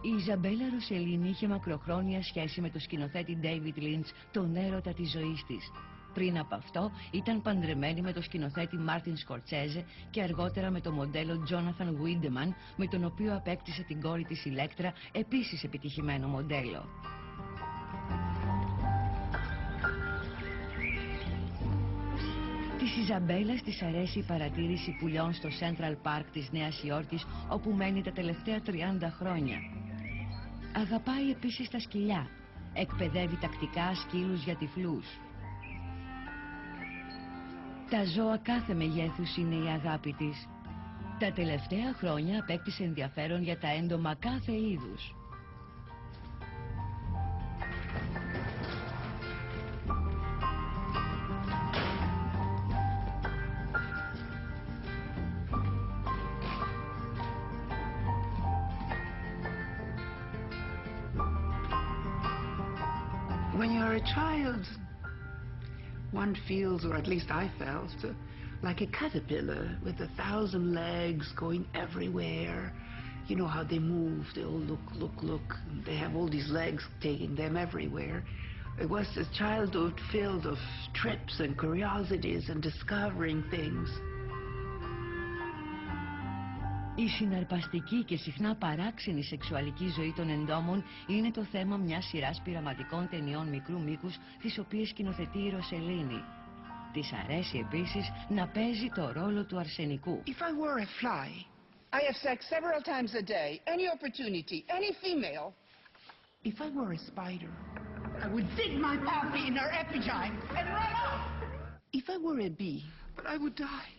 Η Ισαμπέλα Ροσελίνη είχε μακροχρόνια σχέση με τον σκηνοθέτη David Lynch, τον έρωτα της ζωής της. Πριν από αυτό ήταν παντρεμένη με τον σκηνοθέτη Μάρτιν Σκορτσέζε και αργότερα με τον μοντέλο Τζόναθαν Βίντεμαν, με τον οποίο απέκτησε την κόρη της Ηλέκτρα, επίσης επιτυχημένο μοντέλο. Της Ιζαμπέλας της αρέσει η παρατήρηση πουλιών στο Central Park της Νέας Υόρκης, όπου μένει τα τελευταία 30 χρόνια. Αγαπάει επίσης τα σκυλιά. Εκπαιδεύει τακτικά σκύλους για τυφλούς. Τα ζώα κάθε μεγέθους είναι η αγάπη της. Τα τελευταία χρόνια απέκτησε ενδιαφέρον για τα έντομα κάθε είδους. When you're a child, one feels, or at least I felt, like a caterpillar with 1,000 legs going everywhere. You know how they move, they all look. They have all these legs taking them everywhere. It was a childhood filled of trips and curiosities and discovering things. Η συναρπαστική και συχνά παράξενη σεξουαλική ζωή των εντόμων είναι το θέμα μιας σειράς πειραματικών ταινιών μικρού μήκους, τις οποίες σκηνοθετεί η Ροσελίνη. Της αρέσει επίσης να παίζει το ρόλο του αρσενικού. If I were a fly, I have sex several times a day, any opportunity, any female. If I were a spider, I would dig my path in her epigyne and run off. If I were a bee, but I would die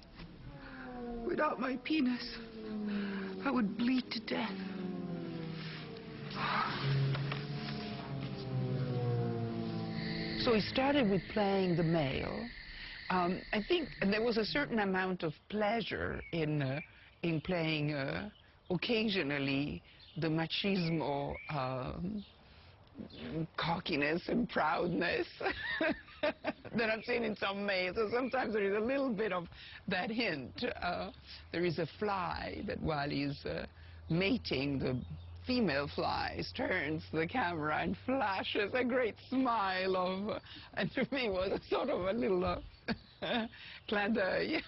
without my penis. I would bleed to death. So we started with playing the male. I think there was a certain amount of pleasure in playing occasionally the machismo, cockiness and proudness that I've seen in some males. So sometimes there is a little bit of that hint. There is a fly that while he's mating, the female flies turns the camera and flashes a great smile of, and to me was a sort of a little clin d'œil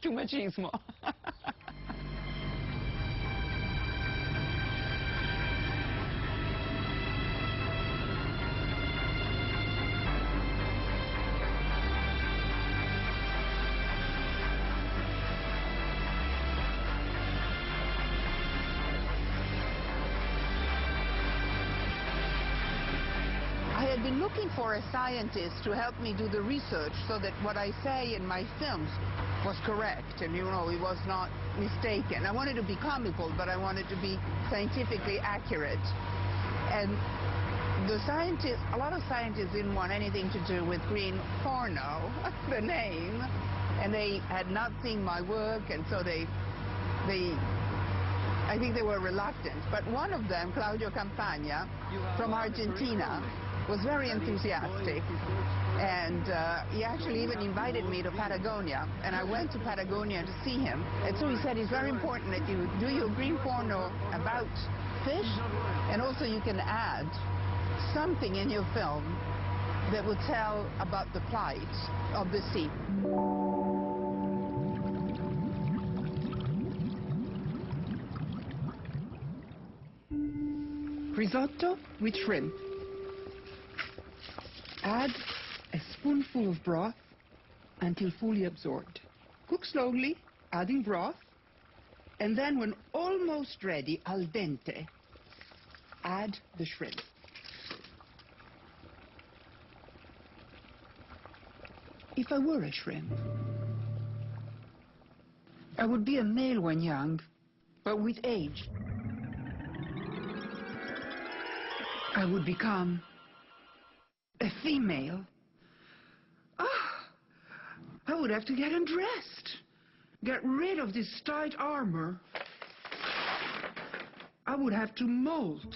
to machismo. I had been looking for a scientist to help me do the research so that what I say in my films was correct and, you know, it was not mistaken. I wanted to be comical, but I wanted to be scientifically accurate. And the scientists, a lot of scientists didn't want anything to do with green porno, the name, and they had not seen my work, and so I think they were reluctant. But one of them, Claudio Campagna, from Argentina, was very enthusiastic, and he actually even invited me to Patagonia, and I went to Patagonia to see him. And so he said, it's very important that you do your green porno about fish, and also you can add something in your film that would tell about the plight of the sea. Risotto with shrimp. Add a spoonful of broth until fully absorbed. Cook slowly, adding broth, and then when almost ready, al dente, add the shrimp. If I were a shrimp, I would be a male when young, but with age, I would become a female. I would have to get undressed, get rid of this tight armor. I would have to molt.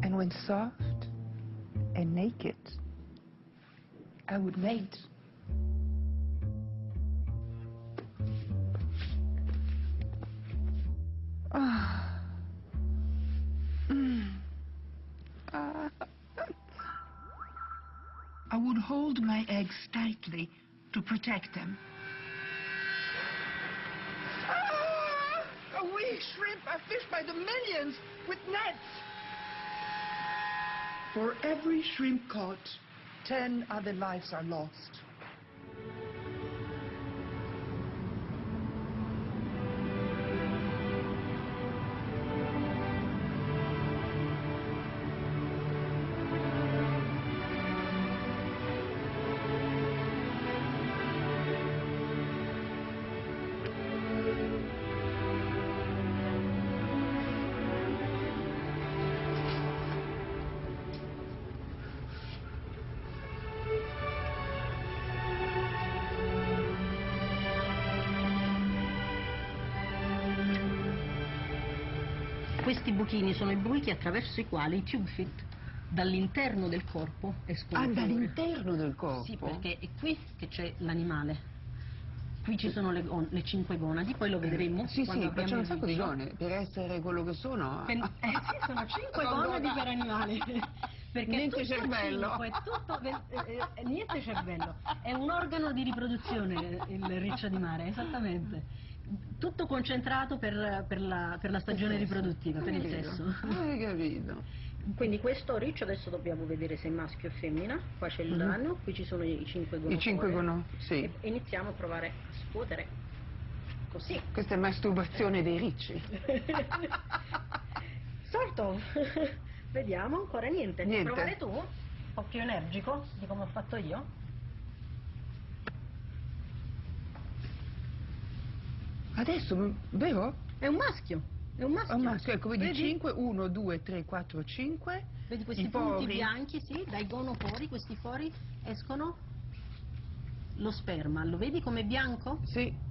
And when soft and naked, I would mate. hold my eggs tightly to protect them. Ah! A wee shrimp are fished by the millions with nets. For every shrimp caught, 10 other lives are lost. Questi buchini sono i buchi attraverso i quali i tube fit dall'interno del corpo escono. Ah, fuori. dall'interno del corpo? Sì, perché è qui che c'è l'animale. Qui ci sono le 5 gonadi, poi lo vedremo. Sì, quando sì, ma c'è apriamo un il sacco di riccio. donne per essere quello che sono. Sì, sono 5 gonadi per animale. Perché Niente tutto cervello. 5, niente cervello. È un organo di riproduzione il riccio di mare, esattamente. Tutto concentrato per la stagione riproduttiva, per il sesso. Hai capito. Quindi questo riccio adesso dobbiamo vedere se è maschio o femmina. Qua c'è il rano, qui ci sono i 5 gonopore. I 5 sì. E iniziamo a provare a scuotere. Così. Questa è masturbazione dei ricci. Sort of. Vediamo, ancora niente. Vuoi Niente. provare tu? Un po' più energico di come ho fatto io? Adesso, vero? È un maschio. È un maschio. È un maschio, ecco, vedi, Vedi? 5, 1, 2, 3, 4, 5. Vedi questi punti bianchi, sì, dai gonopori, questi fori escono lo sperma. Lo vedi com'è bianco? Sì.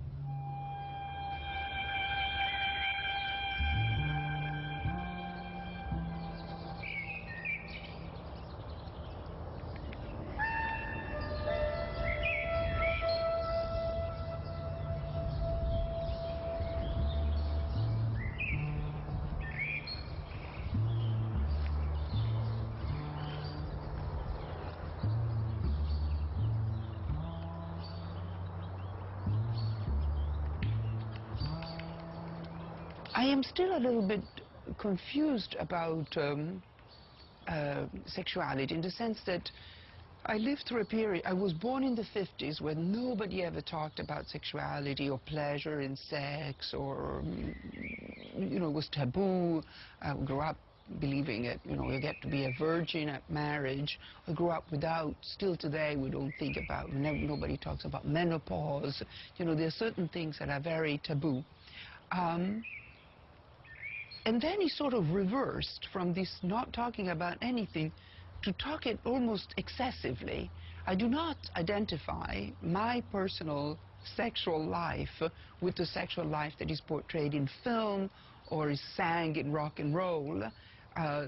I am still a little bit confused about sexuality in the sense that I lived through a period, I was born in the 50s when nobody ever talked about sexuality or pleasure in sex or, you know, it was taboo. I grew up believing it, you know, you get to be a virgin at marriage. I grew up without, still today we don't think about, nobody talks about menopause. You know, there are certain things that are very taboo. And then he sort of reversed from this not talking about anything to talk it almost excessively. I do not identify my personal sexual life with the sexual life that is portrayed in film or is sang in rock and roll.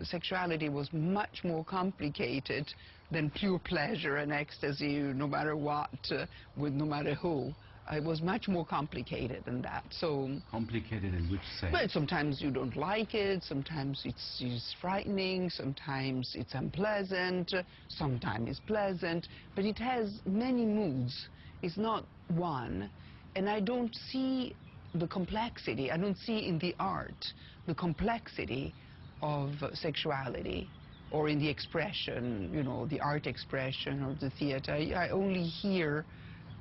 Sexuality was much more complicated than pure pleasure and ecstasy, no matter what, with no matter who. It was much more complicated than that. So complicated in which sense? well, sometimes you don't like it, sometimes it's frightening, sometimes it's unpleasant, sometimes it's pleasant, but it has many moods. It's not one. And I don't see the complexity, I don't see in the art the complexity of sexuality or in the expression, you know, the art expression or the theater. I only hear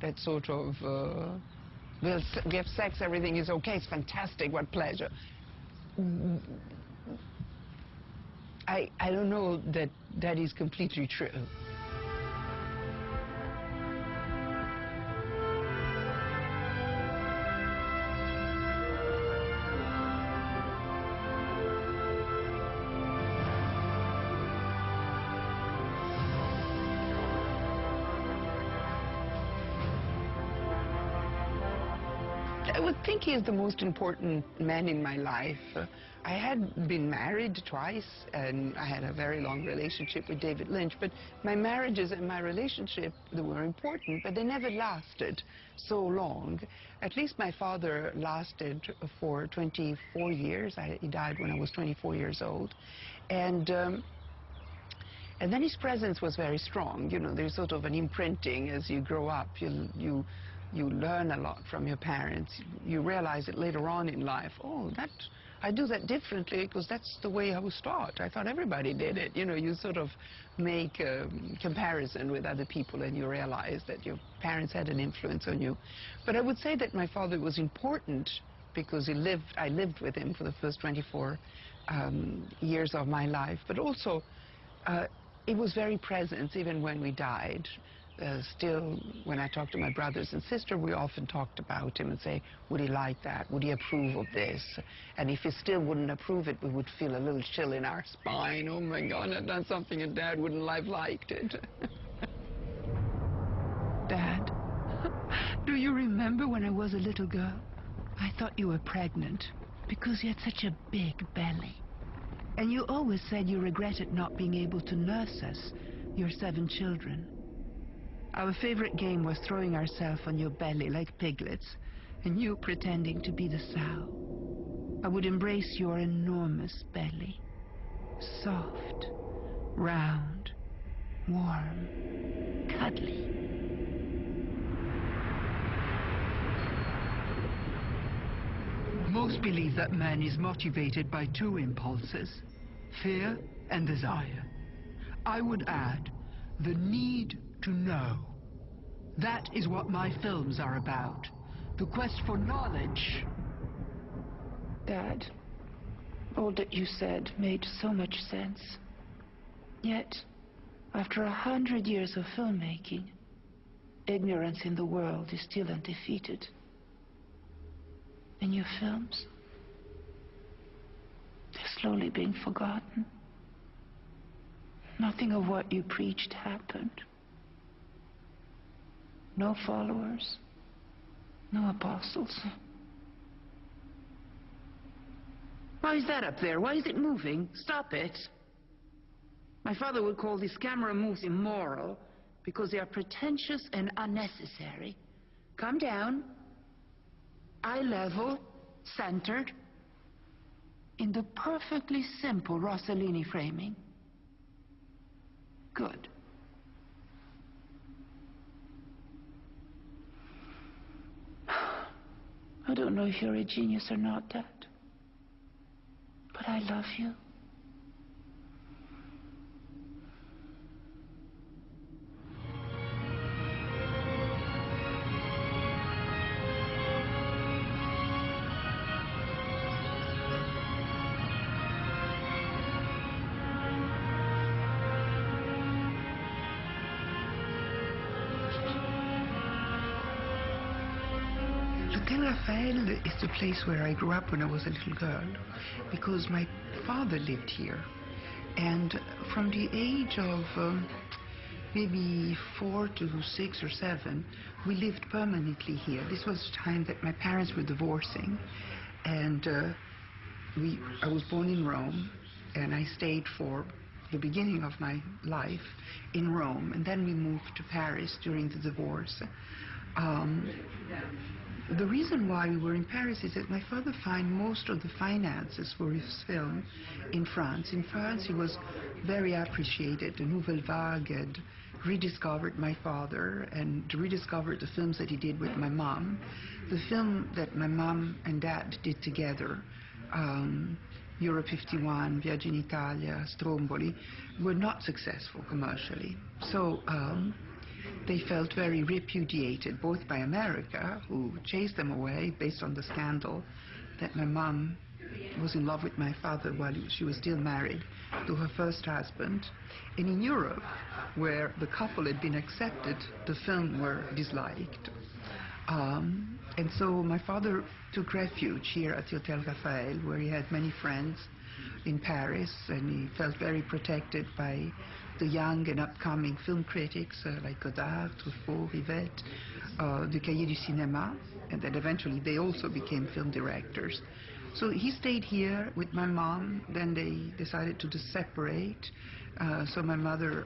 that sort of, well, we have sex, everything is okay, it's fantastic, what pleasure. I don't know that that is completely true. I would think he is the most important man in my life. I had been married twice, and I had a very long relationship with David Lynch, but my marriages and my relationship, they were important, but they never lasted so long. At least my father lasted for 24 years. He died when I was 24 years old. And And then his presence was very strong. You know, there's sort of an imprinting as you grow up. You learn a lot from your parents. You realize it later on in life. Oh, I do that differently because that's the way I was taught. I thought everybody did it. You know, you sort of make a comparison with other people and you realize that your parents had an influence on you. But I would say that my father was important because I lived with him for the first 24 years of my life. But also, it was very present even when we died. Still, when I talked to my brothers and sister, we often talked about him and say, would he like that? Would he approve of this? And if he still wouldn't approve it, we would feel a little chill in our spine. Oh my God, I've done something and Dad wouldn't have liked it. Dad, do you remember when I was a little girl? I thought you were pregnant because you had such a big belly. And you always said you regretted not being able to nurse us, your 7 children. Our favorite game was throwing ourselves on your belly like piglets, and you pretending to be the sow. I would embrace your enormous belly. Soft, round, warm, cuddly. Most believe that man is motivated by 2 impulses, fear and desire. I would add, the need to know. That is what my films are about. The quest for knowledge. Dad, all that you said made so much sense. Yet, after 100 years of filmmaking, ignorance in the world is still undefeated. And your films, they're slowly being forgotten. Nothing of what you preached happened. No followers, no apostles. Why is that up there? Why is it moving? Stop it. My father would call these camera moves immoral because they are pretentious and unnecessary. Come down. Eye level, centered, in the perfectly simple Rossellini framing. Good. I don't know if you're a genius or not, Dad, but I love you. Raphael is the place where I grew up when I was a little girl, because my father lived here. And from the age of maybe 4 to 6 or 7, we lived permanently here. This was the time that my parents were divorcing, and I was born in Rome, and I stayed for the beginning of my life in Rome, and then we moved to Paris during the divorce. The reason why we were in Paris is that my father found most of the finances for his film in France. In France, he was very appreciated. The Nouvelle Vague had rediscovered my father and rediscovered the films that he did with my mom. The film that my mom and dad did together, Euro 51, Viaggio in Italia, Stromboli, were not successful commercially. So they felt very repudiated, both by America, who chased them away based on the scandal that my mom was in love with my father while she was still married to her first husband, and in Europe, where the couple had been accepted, the film were disliked. And so my father took refuge here at the Hotel Raphael, where he had many friends in Paris, and he felt very protected by the young and upcoming film critics like Godard, Truffaut, Rivette, the Cahiers du Cinéma, and then eventually they also became film directors. So he stayed here with my mom. Then they decided to just separate. So my mother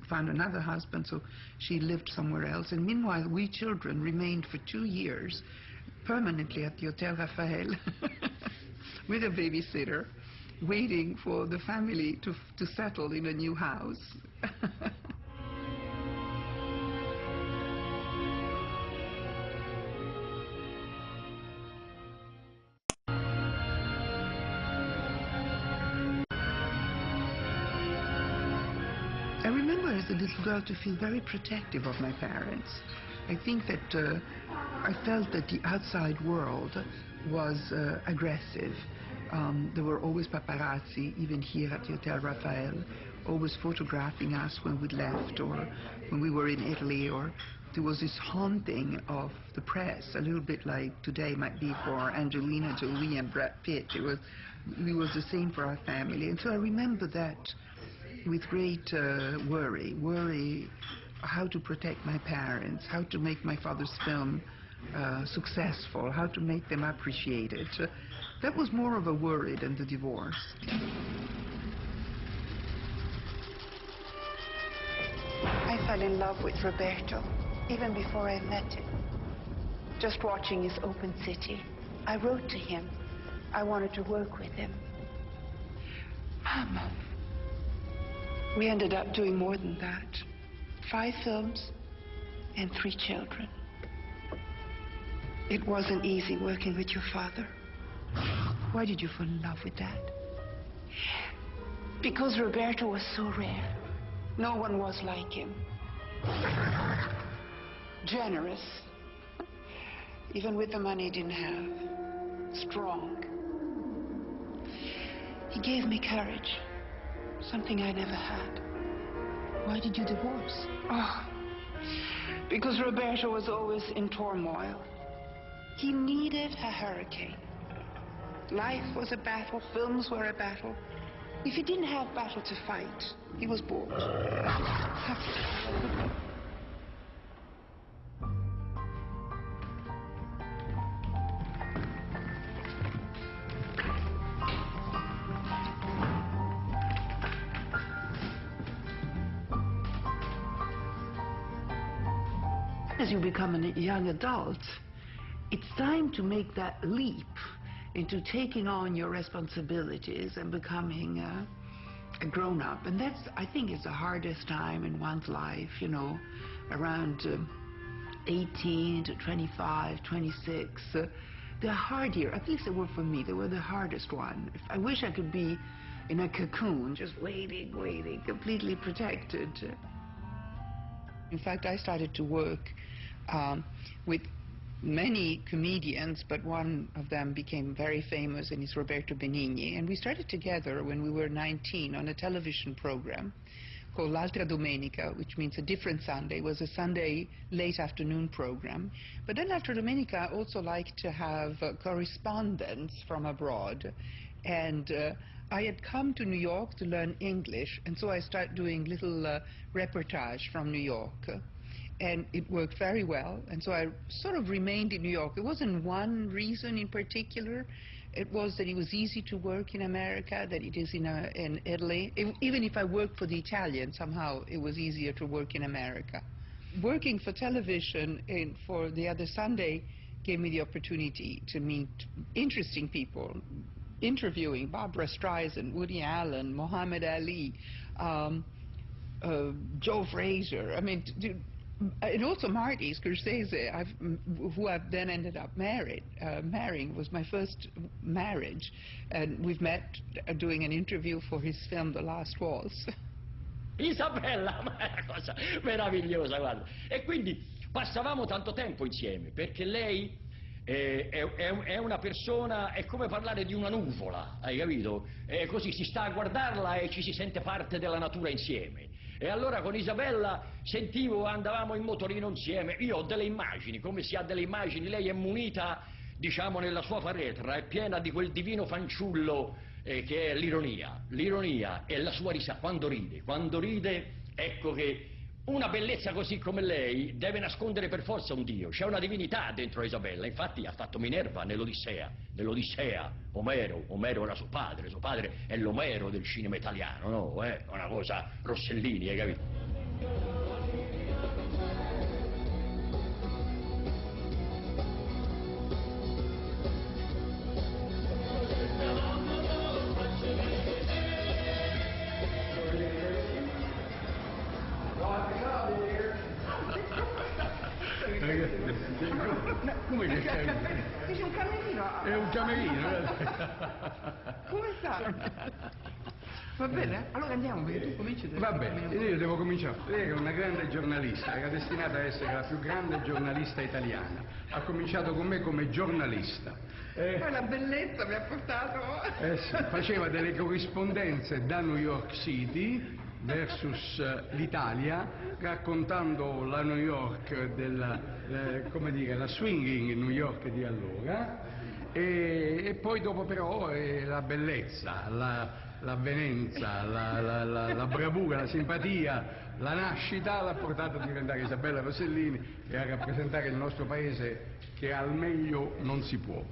found another husband, so she lived somewhere else. And meanwhile, we children remained for 2 years permanently at the Hotel Raphael with a babysitter. waiting for the family to settle in a new house. I remember as a little girl to feel very protective of my parents. I think that I felt that the outside world was aggressive. There were always paparazzi, even here at the Hotel Raphael, always photographing us when we left or when we were in Italy, or there was this haunting of the press, a little bit like today might be for Angelina Jolie and Brad Pitt. It was the same for our family. And so I remember that with great worry how to protect my parents, how to make my father's film successful, how to make them appreciate it. That was more of a worry than the divorce. I fell in love with Roberto even before I met him. Just watching his open city, I wrote to him. I wanted to work with him. Mama. We ended up doing more than that. 5 films and 3 children. It wasn't easy working with your father. Why did you fall in love with Dad? Because Roberto was so rare. No one was like him. Generous. Even with the money he didn't have. Strong. He gave me courage. Something I never had. Why did you divorce? Oh, because Roberto was always in turmoil. He needed a hurricane. Life was a battle, films were a battle. If he didn't have battle to fight, he was bored. As you become a young adult, it's time to make that leap into taking on your responsibilities and becoming a grown-up. And that's, I think, is the hardest time in one's life, you know, around 18 to 25, 26. They're hard years, at least they were for me. They were the hardest one. I wish I could be in a cocoon, just waiting, completely protected. In fact, I started to work with many comedians, but one of them became very famous, and is Roberto Benigni. And we started together when we were 19 on a television program called L'Altra Domenica, which means a different Sunday. It was a Sunday late afternoon program. But then L'Altra Domenica also liked to have correspondents from abroad. And I had come to New York to learn English, and so I started doing little reportage from New York. And it worked very well, and so I sort of remained in New York. It wasn't one reason in particular. It was that it was easy to work in America, that it is in Italy. Even if I worked for the Italians, somehow it was easier to work in America. Working for television and for The Other Sunday gave me the opportunity to meet interesting people, interviewing Barbra Streisand, Woody Allen, Muhammad Ali, Joe Frazier. I mean, and also Marty Scorsese, who I've then ended up marrying, was my first marriage. And we've met doing an interview for his film The Last Waltz. Isabella, ma è una cosa meravigliosa, guarda. E quindi passavamo tanto tempo insieme, perché lei è una persona, è come parlare di una nuvola, hai capito? E così si sta a guardarla e ci si sente parte della natura insieme. E allora con Isabella sentivo, andavamo in motorino insieme, io ho delle immagini, come si ha delle immagini, lei è munita, diciamo, nella sua faretra, è piena di quel divino fanciullo che è l'ironia. L'ironia è la sua risata, quando ride, ecco che una bellezza così come lei deve nascondere per forza un Dio, c'è una divinità dentro Isabella, infatti ha fatto Minerva nell'Odissea, Omero era suo padre è l'Omero del cinema italiano, no? È una cosa Rossellini, hai capito? Come che Dice un camerino. È un camerino. Come sta? Va bene? Allora andiamo, perché tu cominci. Va bene, io devo cominciare. Lei era una grande giornalista, era destinata a essere la più grande giornalista italiana. Ha cominciato con me come giornalista. Poi la bellezza mi ha portato. Sì, faceva delle corrispondenze da New York City versus l'Italia, raccontando la New York come dire, la swinging New York di allora, e poi dopo però la bellezza, l'avvenenza, la bravura, la simpatia, la nascita l'ha portata a diventare Isabella Rosellini e a rappresentare il nostro paese che al meglio non si può.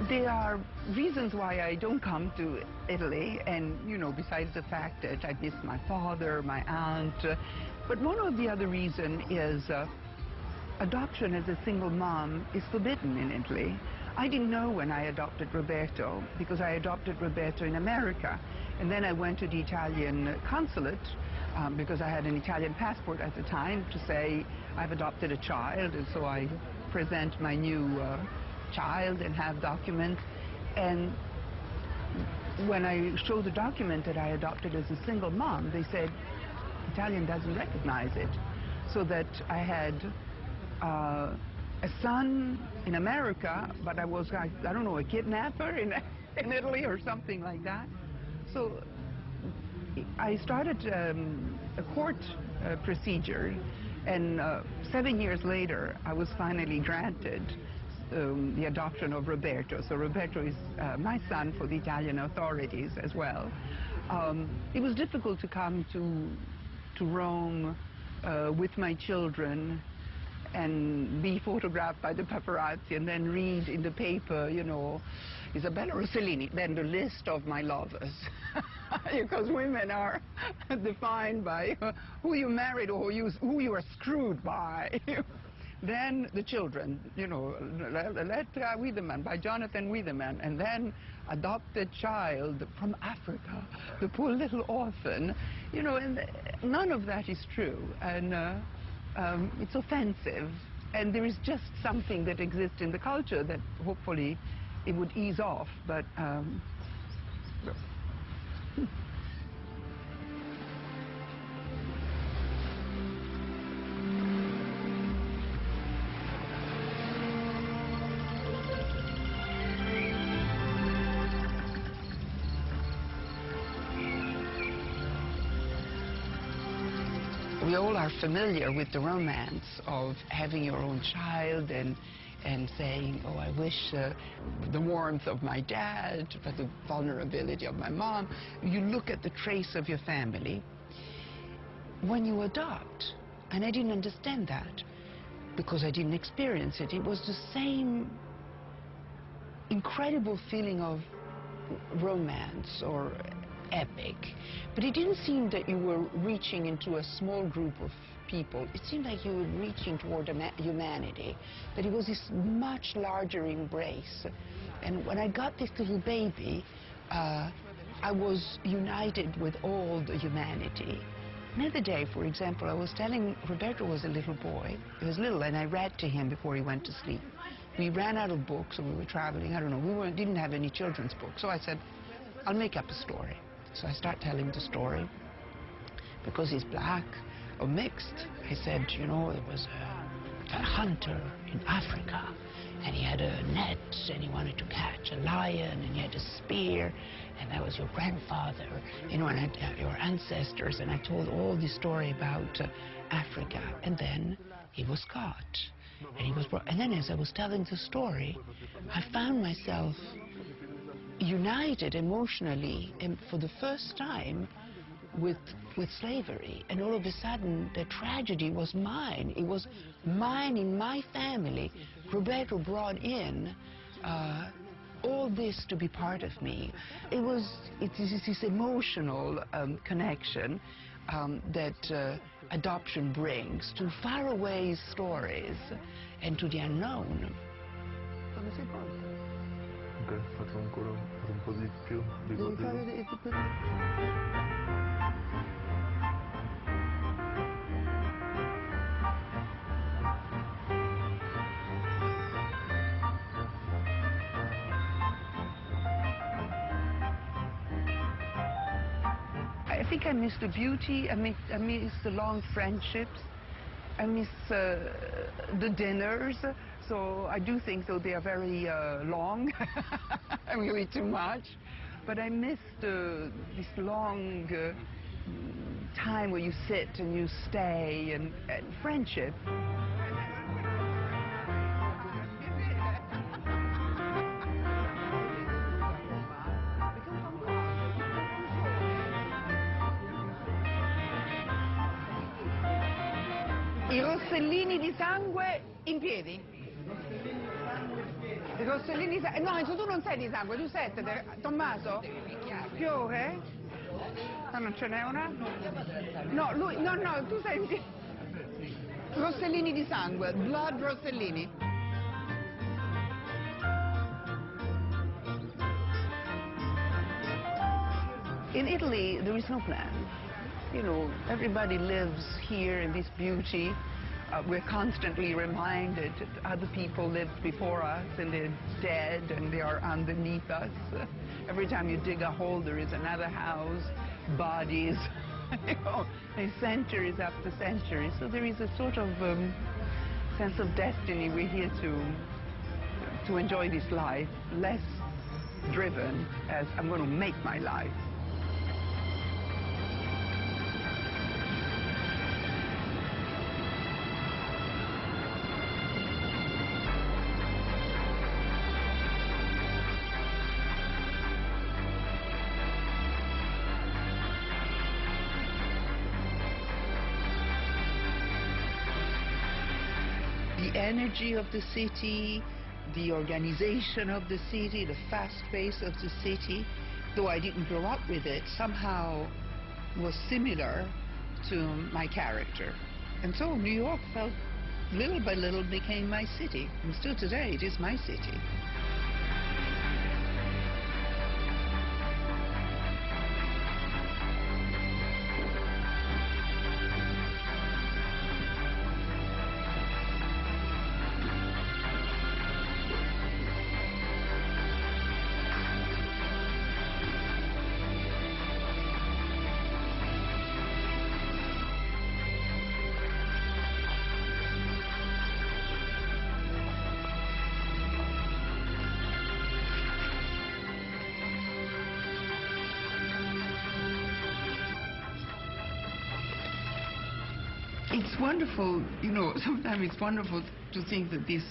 There are reasons why I don't come to Italy, and, you know, besides the fact that I miss my father, my aunt, but one of the other reasons is adoption as a single mom is forbidden in Italy. I didn't know when I adopted Roberto, because I adopted Roberto in America, and then I went to the Italian consulate, because I had an Italian passport at the time, to say I've adopted a child, and so I present my new child and have documents. And when I show the document that I adopted as a single mom, they said Italian doesn't recognize it. So that I had a son in America, but I was, I don't know, a kidnapper in Italy or something like that. So I started a court procedure, and 7 years later I was finally granted the adoption of Roberto. So Roberto is my son for the Italian authorities as well. It was difficult to come to Rome with my children and be photographed by the paparazzi and then read in the paper, you know, Isabella Rossellini, then the list of my lovers. Because women are defined by who you married or who you are screwed by. Then the children, you know, Lettera Wiedemann by Jonathan Wiedemann, and then adopted child from Africa, the poor little orphan, you know, and none of that is true, and it's offensive, and there is just something that exists in the culture that hopefully it would ease off, but we all are familiar with the romance of having your own child and saying, oh, I wish the warmth of my dad, but the vulnerability of my mom. You look at the trace of your family. When you adopt, and I didn't understand that because I didn't experience it, it was the same incredible feeling of romance or epic, but it didn't seem that you were reaching into a small group of people. It seemed like you were reaching toward humanity, that it was this much larger embrace. And when I got this little baby, I was united with all the humanity. Another day, for example, I was telling, Roberto was a little boy. He was little, and I read to him before he went to sleep. We ran out of books, and we were traveling. I don't know, we didn't have any children's books. So I said, I'll make up a story. So I start telling the story. Because he's black or mixed, I said, you know, there was a hunter in Africa, and he had a net, and he wanted to catch a lion, and he had a spear, and that was your grandfather, you know, and your ancestors, and I told all this story about Africa, and then he was caught, and he was brought, and then as I was telling the story, I found myself united emotionally, and for the first time, with slavery, and all of a sudden the tragedy was mine. It was mine in my family. Roberto brought in all this to be part of me. It is this emotional connection that adoption brings to faraway stories and to the unknown. Come sei pronta? Ok, faccio ancora per un po' di più di Devi motivo. I think I miss the beauty, I miss the long friendships, I miss the dinners, so I do think though they are very long, really too much, but I miss this long time where you sit and you stay and friendship. I Rossellini di sangue in piedi. I Rossellini di sangue. No, tu non sei di sangue, tu sei Tommaso? Fiore? No, non ce n'è una? No, lui, no, tu sei in piedi. Rossellini di sangue, blood Rossellini. In Italy, there is no plan. You know, everybody lives here in this beauty. We're constantly reminded that other people lived before us and they're dead and they are underneath us. Every time you dig a hole, there is another house, bodies, you know, centuries after centuries. So there is a sort of sense of destiny. We're here to enjoy this life, less driven as I'm going to make my life. The energy of the city, the organization of the city, the fast pace of the city, though I didn't grow up with it, somehow was similar to my character. And so New York felt, little by little, became my city. And still today, it is my city. It's wonderful, you know, sometimes it's wonderful to think that this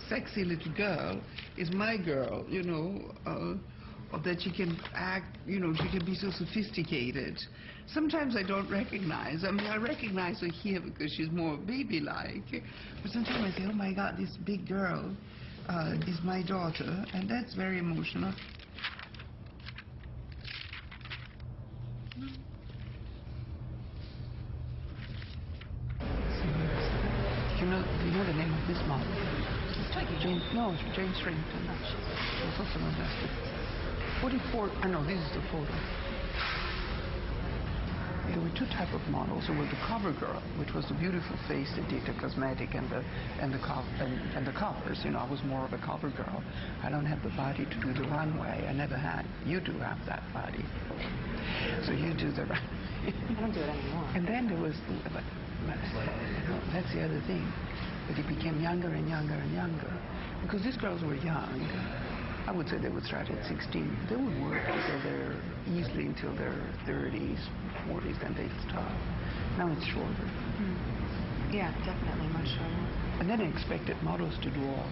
sexy little girl is my girl, you know, or that she can act, you know, she can be so sophisticated. Sometimes I don't recognize. I mean, I recognize her here because she's more baby-like. But sometimes I say, oh my God, this big girl is my daughter, and that's very emotional. Do you know the name of this model? Jane, no, it's Jane Strington. She's also known as the 44. I know this is the photo. There were two types of models. There was the cover girl, which was the beautiful face that did the cosmetic and the covers. You know, I was more of a cover girl. I don't have the body to do the runway. I never had. You do have that body, so you do the runway. I don't do it anymore. And then there was. That's the other thing. But it became younger and younger and younger. Because these girls were young. I would say they would start at 16. They would work easily until their 30s, 40s, then they'd stop. Now it's shorter. Yeah, definitely much shorter. And then I expected models to do all.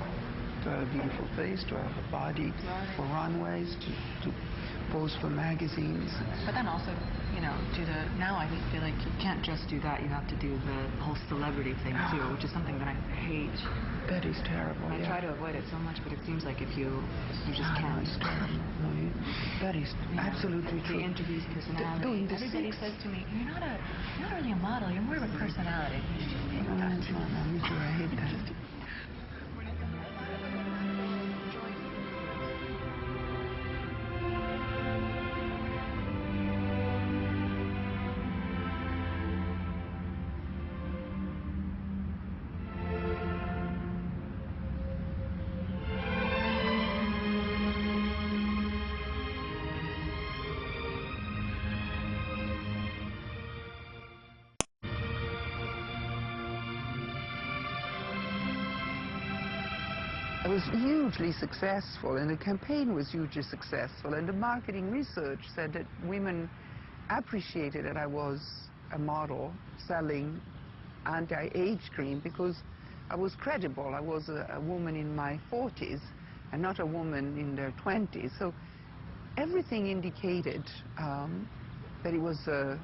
To have a beautiful face, to have a body for runways, to pose for magazines. But then also, you know, now I feel like you can't just do that. You have to do the whole celebrity thing too, which is something that I hate. Betty's terrible. I try to avoid it so much, but it seems like if you just can't. It's terrible. No, Betty's absolutely true. The interviews, personality. Doing the Everybody says to me, you're not really a model, you're more of a personality. No, me too, I hate that. I was hugely successful, and the campaign was hugely successful, and the marketing research said that women appreciated that I was a model selling anti-age cream because I was credible. I was a woman in my 40s and not a woman in their 20s. So everything indicated that it was a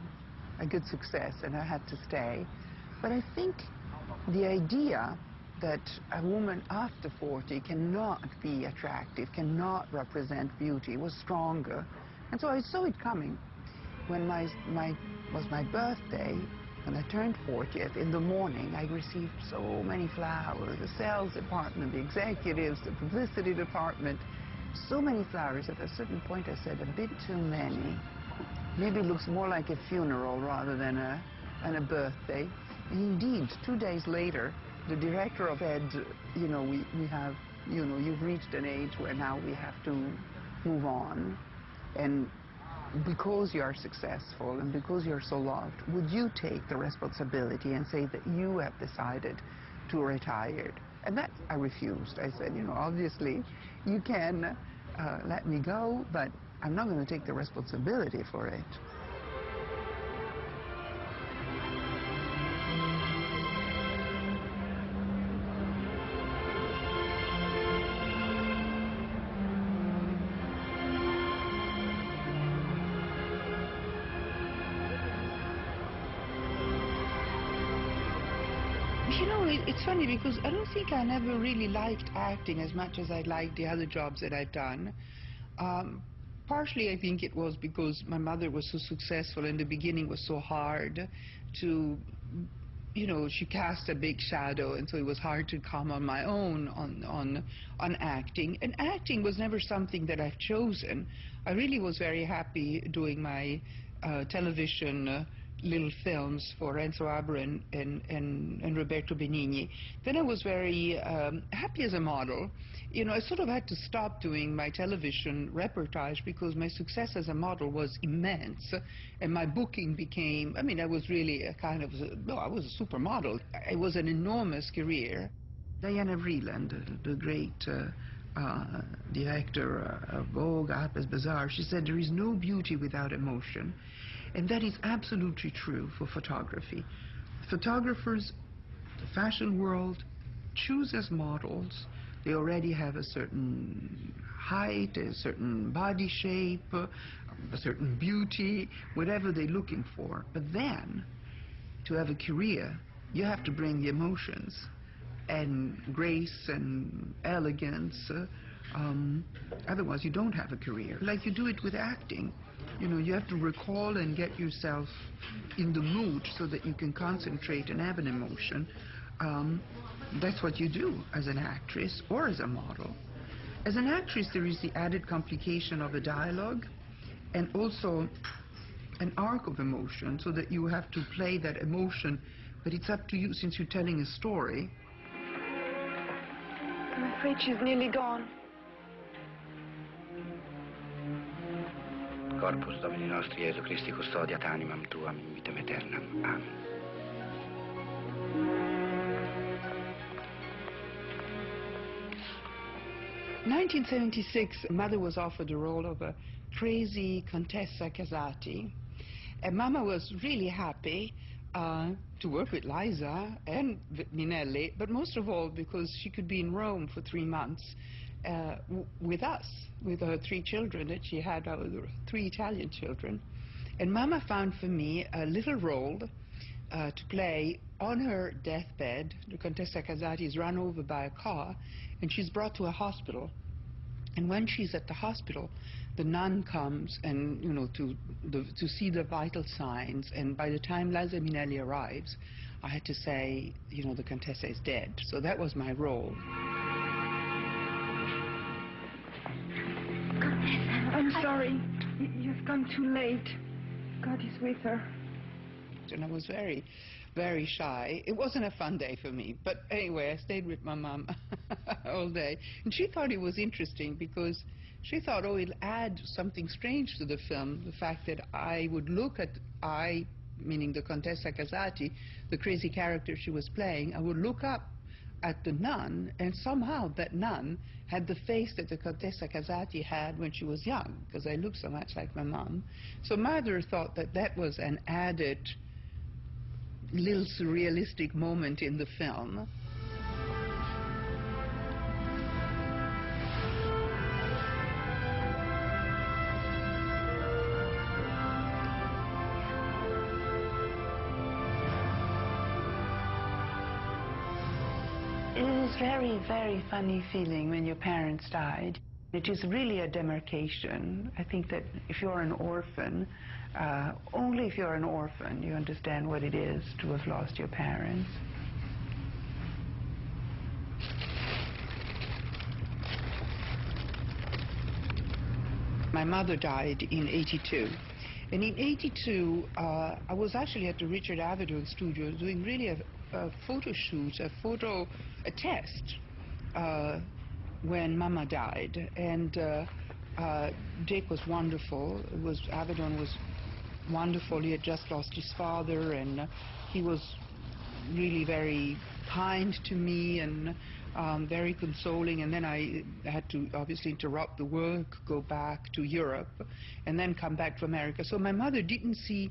good success, and I had to stay. But I think the idea that a woman after 40 cannot be attractive, cannot represent beauty, was stronger. And so I saw it coming. When was my birthday, when I turned 40th, in the morning, I received so many flowers, the sales department, the executives, the publicity department, so many flowers. At a certain point, I said, a bit too many. Maybe it looks more like a funeral rather than a birthday. And indeed, 2 days later, the director of Ed, we have, you've reached an age where now we have to move on. And because you are successful and because you're so loved, would you take the responsibility and say that you have decided to retire? And that I refused. I said, obviously you can let me go, but I'm not going to take the responsibility for it. It's funny because I don't think I never really liked acting as much as I liked the other jobs that I've done. Partially, I think it was because my mother was so successful and the beginning was so hard to, she cast a big shadow, and so it was hard to come on my own on acting. And acting was never something that I've chosen. I really was very happy doing my television little films for Renzo Abra and Roberto Benigni. Then I was very happy as a model. I sort of had to stop doing my television reportage because my success as a model was immense, and my booking became, I was really a kind of, I was a supermodel. It was an enormous career. Diana Vreeland, the great director of Vogue, Harper's Bazaar, she said, there is no beauty without emotion. And that is absolutely true for photography. Photographers, the fashion world, choose as models. They already have a certain height, a certain body shape, a certain beauty, whatever they're looking for. But then, to have a career, you have to bring the emotions and grace and elegance. Otherwise, you don't have a career. Like you do it with acting. You have to recall and get yourself in the mood so that you can concentrate and have an emotion. That's what you do as an actress or as a model. As an actress, there is the added complication of a dialogue and also an arc of emotion, so that you have to play that emotion, but it's up to you since you're telling a story. I'm afraid she's nearly gone. Corpus Domini nostri, Jesu Christi custodiat animam tuam in vitam aeternam. Amen. In 1976, Mother was offered the role of a crazy Contessa Casati, and Mama was really happy to work with Liza and Minelli, but most of all because she could be in Rome for 3 months with us, with her 3 children that she had, 3 Italian children. And Mama found for me a little role to play. On her deathbed, the Contessa Casati is run over by a car, and she's brought to a hospital. And when she's at the hospital, the nun comes and, you know, to see the vital signs. And by the time Liza Minnelli arrives, I had to say, you know, the Contessa is dead. So that was my role. Contessa, I'm sorry. You've come too late. God is with her. And I was very, very shy. It wasn't a fun day for me. But anyway, I stayed with my mom all day. And she thought it was interesting because she thought, oh, it'll add something strange to the film, the fact that I would look at, meaning the Contessa Casati, the crazy character she was playing, I would look up at the nun, and somehow that nun had the face that the Contessa Casati had when she was young, because I looked so much like my mom. So mother thought that that was an added little surrealistic moment in the film. It is very, very funny feeling when your parents died. It is really a demarcation. I think that if you're an orphan, only if you're an orphan, you understand what it is to have lost your parents. My mother died in '82. And in '82, I was actually at the Richard Avedon studio doing really a photo shoot, a test, when Mama died. And Dick was wonderful. Avedon was wonderful. He had just lost his father, and he was really very kind to me and very consoling. And then I had to obviously interrupt the work, go back to Europe, and then come back to America. So my mother didn't see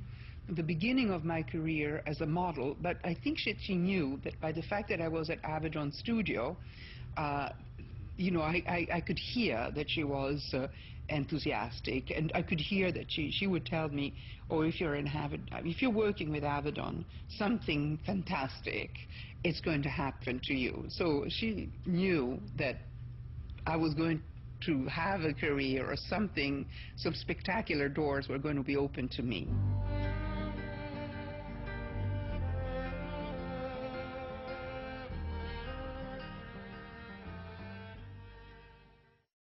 the beginning of my career as a model, but I think she knew that by the fact that I was at Avedon Studio, you know, I could hear that she was enthusiastic, and I could hear that she would tell me, oh, if you're working with Avedon, something fantastic is going to happen to you. So she knew that I was going to have a career, or something, some spectacular doors were going to be open to me.